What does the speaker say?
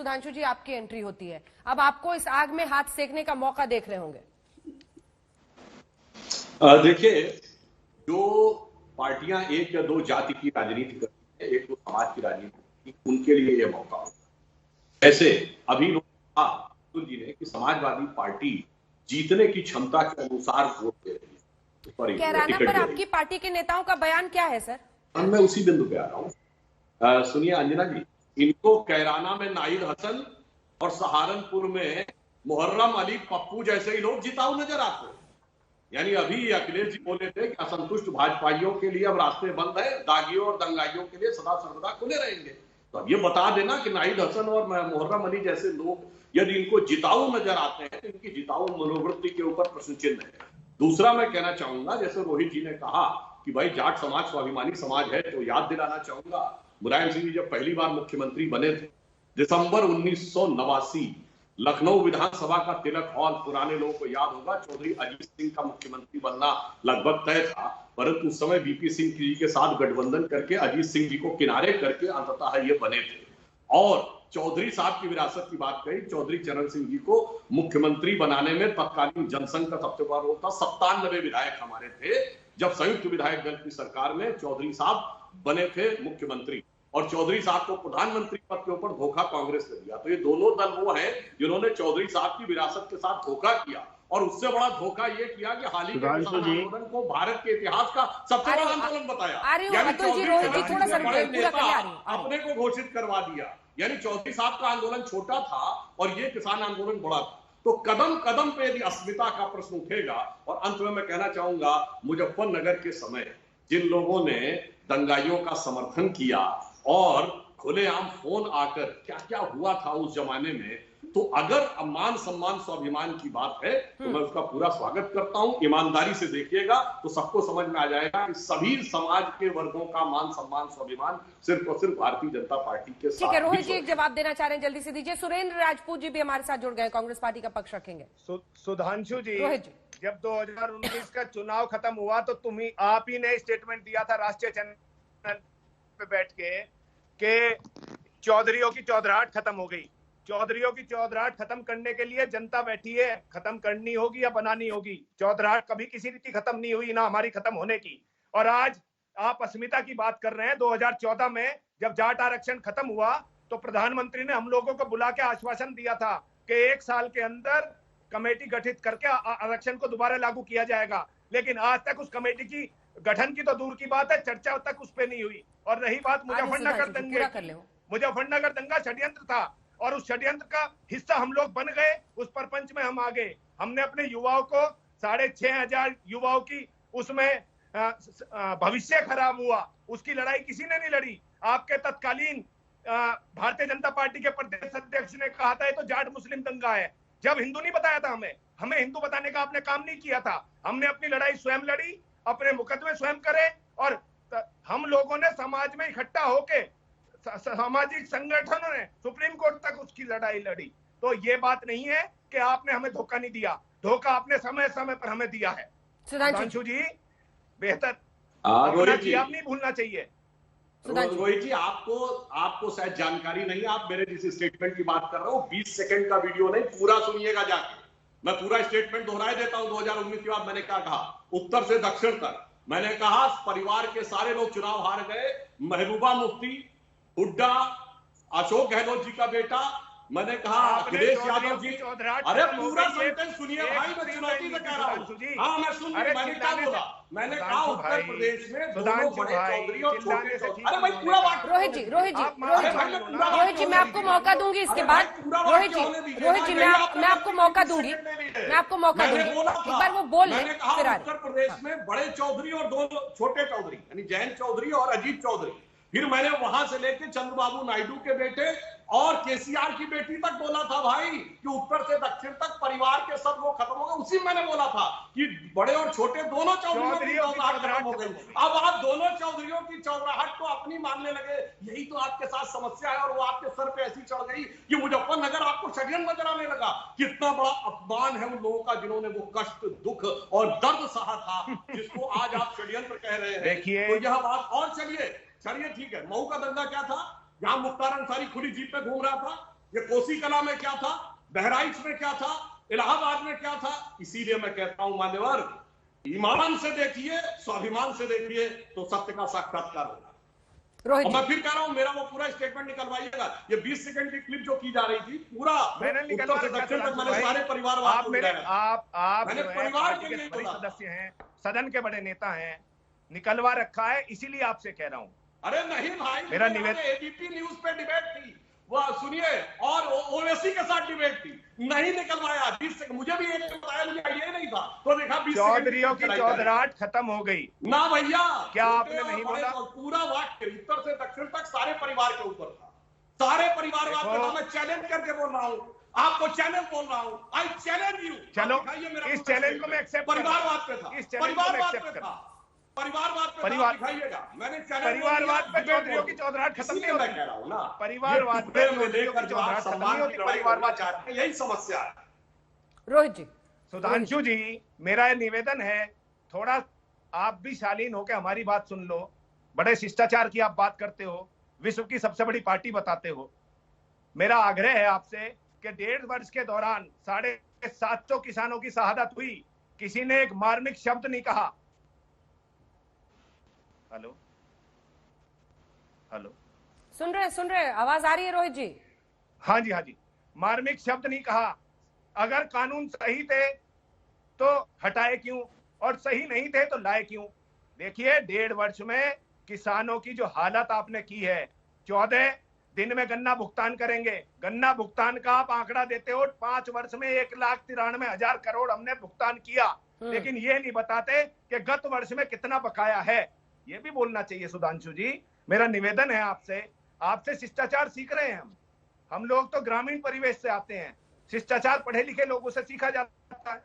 सुधांशु जी आपकी एंट्री होती है। अब आपको इस आग में हाथ सेकने का मौका देख रहे होंगे। देखिए, जो पार्टियां एक या दो जाति की राजनीति करती है, एक दो समाज की राजनीति, उनके लिए यह मौका। ऐसे अभी अतुल जी ने कि समाजवादी पार्टी जीतने की क्षमता के अनुसार वोट दे रही है। कैराना पर आपकी पार्टी के नेताओं का बयान क्या है सर? मैं उसी बिंदु पे आ रहा हूँ। सुनिए अंजना जी, इनको कैराना में नाहिद हसन और सहारनपुर में मुहर्रम अली पप्पू जैसे ही लोग जिताऊ नजर आते हैं। यानी अभी अखिलेश जी बोले थे कि असंतुष्ट भाजपाइयों के लिए अब रास्ते बंद है, दागियों और दंगाइयों के लिए सदा सर्वदा खुले रहेंगे। तो अब ये बता देना कि नाहिद हसन और मुहर्रम अली जैसे लोग यदि इनको जिताऊ नजर आते हैं तो इनकी जिताऊ मनोवृत्ति के ऊपर प्रश्न चिन्ह है। दूसरा मैं कहना चाहूंगा, जैसे रोहित जी ने कहा कि भाई जाट समाज स्वाभिमानी समाज है, तो याद दिलाना चाहूंगा मुलायम सिंह जी जब पहली बार मुख्यमंत्री बने थे दिसंबर 1989, लखनऊ विधानसभा का तिलक हॉल, पुराने लोगों को याद होगा, चौधरी अजीत सिंह का मुख्यमंत्री बनना लगभग तय था, परंतु उस समय बीपी सिंह जी के साथ गठबंधन करके अजीत सिंह जी को किनारे करके अंततः ये बने थे। और चौधरी साहब की विरासत की बात कही, चौधरी चरण सिंह जी को मुख्यमंत्री बनाने में तत्कालीन जनसंघ का सबसे बड़ा रोल था। 97 विधायक हमारे थे जब संयुक्त विधायक दल की सरकार में चौधरी साहब बने थे मुख्यमंत्री, और चौधरी साहब को प्रधानमंत्री पद के ऊपर धोखा कांग्रेस ने दिया। तो ये दोनों दल वो हैं जिन्होंने चौधरी साहब की विरासत के साथ धोखा किया, और उससे बड़ा धोखा ये किया कि हाल ही के किसान आंदोलन को भारत के इतिहास का सबसे बड़ा आंदोलन बताया। यानी अपने को घोषित करवा दिया, यानी चौधरी साहब का आंदोलन छोटा था और ये किसान आंदोलन बड़ा था। तो कदम कदम पे यदि अस्मिता का प्रश्न उठेगा। और अंत में मैं कहना चाहूंगा, मुजफ्फरनगर के समय जिन लोगों ने दंगाइयों का समर्थन किया और खुलेआम फोन आकर क्या क्या हुआ था उस जमाने में, तो अगर मान सम्मान स्वाभिमान की बात है तो मैं उसका पूरा स्वागत करता हूं। ईमानदारी से देखिएगा तो सबको समझ में आ जाएगा कि सभी समाज के वर्गों का मान सम्मान स्वाभिमान सिर्फ और सिर्फ भारतीय जनता पार्टी के साथ। ठीक है, रोहित जी एक जवाब देना चाह रहे हैं, जल्दी से दीजिए। सुरेंद्र राजपूत जी भी हमारे साथ जुड़ गए, कांग्रेस पार्टी का पक्ष रखेंगे। सुधांशु जी, रोहित जी, जब 2019 का चुनाव खत्म हुआ तो आप ही ने स्टेटमेंट दिया था राष्ट्रीय चैनल पे बैठ के चौधरियों की चौधराहट खत्म हो गई। चौधरियों की चौधराहट खत्म करने के लिए जनता बैठी है, खत्म करनी होगी या बनानी होगी। चौधराहट कभी किसी रीति खत्म नहीं हुई, ना हमारी खत्म होने की। और आज आप अस्मिता की बात कर रहे हैं। 2014 में जब जाट आरक्षण खत्म हुआ तो प्रधानमंत्री ने हम लोगों को बुला के आश्वासन दिया था कि 1 साल के अंदर कमेटी गठित करके आरक्षण को दोबारा लागू किया जाएगा। लेकिन आज तक उस कमेटी की गठन की तो दूर की बात है, चर्चा तक उस पर नहीं हुई। और रही बात मुजफ्फरनगर दंगे, मुजफ्फरनगर दंगा षड्यंत्र था और उस षड्यंत्र का हिस्सा हम लोग बन गए, उस परपंच में हम आ गए। हमने अपने युवाओं को 6500 युवाओं की उसमें भविष्य खराब हुआ, उसकी लड़ाई किसी ने नहीं लड़ी। आपके तत्कालीन भारतीय जनता पार्टी के प्रदेश अध्यक्ष ने कहा था ये तो जाट मुस्लिम दंगा है, जब हिंदू नहीं बताया था। हमें हिंदू बताने का आपने काम नहीं किया था। हमने अपनी लड़ाई स्वयं लड़ी, अपने मुकदमे स्वयं करे, और हम लोगों ने समाज में इकट्ठा होके सामाजिक संगठनों ने सुप्रीम कोर्ट तक उसकी लड़ाई लड़ी। तो ये बात नहीं है कि आपने हमें धोखा नहीं दिया, धोखा आपने समय समय पर हमें दिया है। सुधांशु जी बेहतर आप नहीं भूलना चाहिए। रोहित जी, आपको शायद जानकारी नहीं, आप मेरे जिस स्टेटमेंट की बात कर रहे हो 20 सेकंड का वीडियो नहीं, पूरा सुनिएगा जाके। मैं पूरा स्टेटमेंट दोहराए देता हूं। 2019 के बाद मैंने क्या कहा, उत्तर से दक्षिण तक मैंने कहा परिवार के सारे लोग चुनाव हार गए। महबूबा मुफ्ती, हुड्डा, अशोक गहलोत जी का बेटा, मैंने कहा अखिलेश यादव जी। अरे पूरा सेंटेंस सुनिए भाई, मैं चुनौती से कह रहा हूँ। हाँ मैं सुन, मैंने क्या बोला, मैंने कहा उत्तर प्रदेश में दोनों बड़े चौधरी और छोटे चौधरी। अरे भाई पूरा बात। रोहित जी मैं आपको मौका दूंगी इसके बाद। रोहित जी मैं आपको मौका दूंगी, एक बार वो बोल लें। उत्तर प्रदेश में बड़े चौधरी और दो छोटे चौधरी, यानी जयंत चौधरी और अजीत चौधरी। फिर मैंने वहां से लेके चंद्रबाबू नायडू के बेटे और केसीआर की बेटी तक बोला था भाई कि उत्तर से दक्षिण तक परिवार के सब लोग खत्म हो गए। उसी में मैंने बोला था कि बड़े और छोटे दोनों चौधरियों की चौधराहट खत्म हो गई। अब आप दोनों चौधरियों की चौधराहट को अपनी मानने लगे, यही तो आपके साथ समस्या है। और वो आपके सर पे ऐसी चढ़ गई कि मुजफ्फरनगर आपको षड्यंत्र नजर आने लगा। कितना बड़ा अपमान है उन लोगों का जिन्होंने वो कष्ट, दुख और दर्द सहा था, जिसको आज आप षड्यंत्र कह रहे हैं। तो यह बात, और चलिए ठीक है, मऊ का दंगा क्या था, जहां मुख्तार अंसारी खुली जीप पे घूम रहा था, ये कोसी कला में क्या था, बहराइच में क्या था, इलाहाबाद में क्या था। इसीलिए मैं कहता हूं मान्यवर, ईमान से देखिए, स्वाभिमान से देखिए, तो सत्य का साक्षात्कार होगा। रोहित और जी, मैं फिर कह रहा हूं, मेरा वो पूरा स्टेटमेंट निकलवाइएगा। ये 20 सेकंड की क्लिप जो की जा रही थी, पूरा मैंने निकलवा उत्तर से रखा दक्षिण तक मैंने भाई। सारे परिवार आप मेरे आप मैंने जो है परिवार पार्टी के के लिए बड़े बोला। सदस्य हैं, सदन के बड़े नेता हैं, निकलवा रखा है, इसीलिए आपसे कह रहा हूं। अरे नहीं भाई, मेरा निवेदन, एबीपी न्यूज पे डिबेट थी, वो सुनिए, और ओवैसी के साथ डिबेट थी, नहीं निकलवाया। 20 सेकंड मुझे भी एक बताया, मुझे आइडिया नहीं था, तो देखा 20 चौधरियों की चौधराहट खत्म हो गई। ना भैया, क्या आपने छोटे और नहीं बड़े बोला? और पूरा वाक्य उत्तर से दक्षिण तक सारे परिवार के ऊपर था, सारे परिवारवाद पे था। मैं चैलेंज करके बोल रहा हूं, आपको चैलेंज बोल रहा हूं, आई चैलेंज यू। चलो, इस चैलेंज को मैं एक्सेप्ट कर रहा हूं। परिवारवाद पे था, इस चैलेंज को मैं परिवारवाद एक्सेप्ट पे कर था, रहा हूं। परिवारवाद पे परिवार- दिखाइएगा। मैंने चैलेंज परिवारवाद पे चौधरियों की चौधराहट खत्म नहीं होती। मैं कह रहा हूं ना, परिवारवाद पे चौधरियों की चौधराहट खत्म नहीं होती, परिवारवाद चाहते हैं, यही समस्या है। रोहित जी, सुधांशु जी, मेरा ये निवेदन है, थोड़ा आप भी शालीन होकर हमारी बात सुन लो। बड़े शिष्टाचार की आप बात करते हो, विश्व की सबसे बड़ी पार्टी बताते हो। मेरा आग्रह है आपसे कि 1.5 वर्ष के दौरान 750 किसानों की शहादत हुई, किसी ने एक मार्मिक शब्द नहीं कहा। हेलो हेलो, सुन रहे, आवाज आ रही है रोहित जी? हाँ जी, हाँ जी, मार्मिक शब्द नहीं कहा। अगर कानून सही थे तो हटाए क्यों, और सही नहीं थे तो लाए क्यों? देखिए, 1.5 वर्ष में किसानों की जो हालत आपने की है, 14 दिन में गन्ना भुगतान करेंगे। गन्ना भुगतान का आप आंकड़ा देते हो, 5 वर्ष में 1,93,000 करोड़ हमने भुगतान किया, लेकिन ये नहीं बताते कि गत वर्ष में कितना बकाया है। ये भी बोलना चाहिए सुधांशु जी। मेरा निवेदन है आपसे शिष्टाचार सीख रहे हैं हम लोग तो ग्रामीण परिवेश से आते हैं, शिष्टाचार पढ़े लिखे लोगों से सीखा जाता है।